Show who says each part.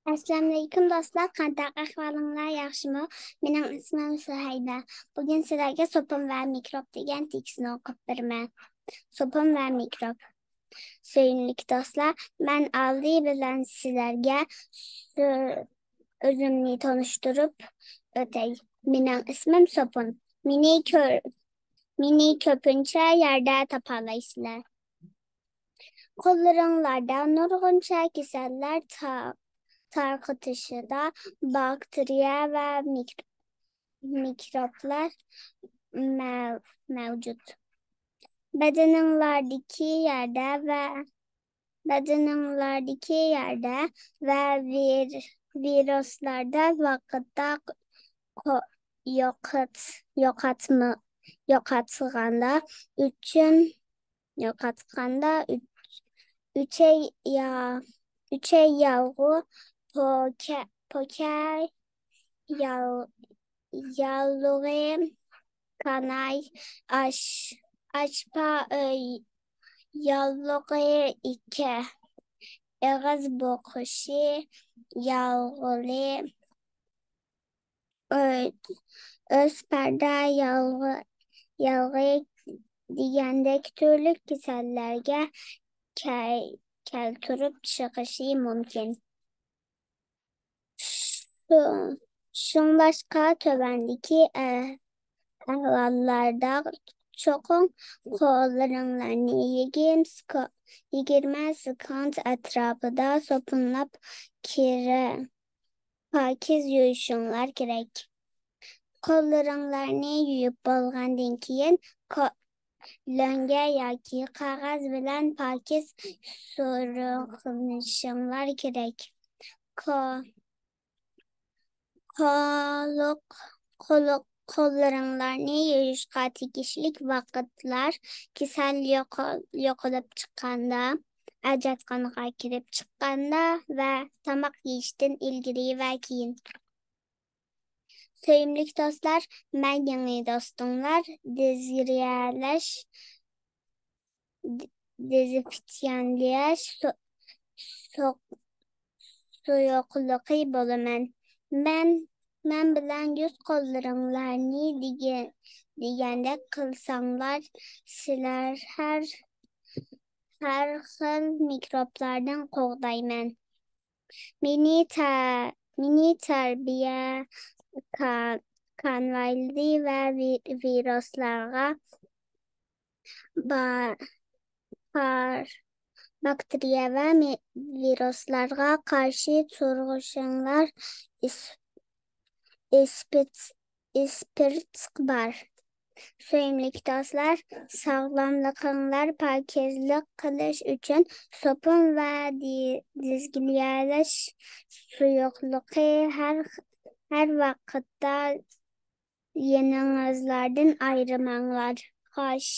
Speaker 1: Assalamu alaykum do'stlar, qanday ahvolinglar, yaxshimi? Mening ismim Suhayda. Bugun sizlarga sopun va mikrob degan tekstni o'qib beraman. Sopun va mikrob. Sevimli do'stlar, men oldi bilan sizlarga o'zimni tanishtirib o'tay. Mening ismim Sopun. Meni ko'pincha yerda topalaysizlar. Qo'llaringlarda nurg'uncha kasallar tarqatishida bakteriya va mikroplar mavjud. Badaninglardagi yerda va viruslarda vaqtda yo'qotganda uchay yog'u poka yallig'i kanay ashpa yallig'i ikki og'iz bo'qishi yallig'i o'sparda yallig'i degandek turli kasallarga keltirib chiqishi mumkin. Shunlashqa tövəndəki əhvallarda çoxun qo'llaringlarni 20 sekund atrofida so'pinlab pokiz yuvishinglar kerak. Qo'llaringlarni yuvib bo'lgandan keyin lo'nga yoki qog'oz bilan pokiz surishinglar kerak. Qo'llaringlarni yuvishga tegishli vaqtlar kasal yo'qolib chiqqanda, ajatxonaga kirib chiqqanda va tomoq yeyishdan ilgari va keyin. Sevimli do'stlar, men yangi do'stinglar dezinfeksiyalash suyuqligi bo'laman. Men bilan yuz qo'llaringlarni degandek qilsanglar, sizlar har xil mikroblardan qo'rqmayman. Meni tarbiya kanvalli va viruslarga bakteriya va viruslarga qarshi turg'ishinglar ispirt bor. Sevimli do'stlar, sog'lomliginglar pokizlik qilish uchun sopun va dezginlash suyuqligi har vaqtda yoningizdan ayirmanglar. Xo'sh.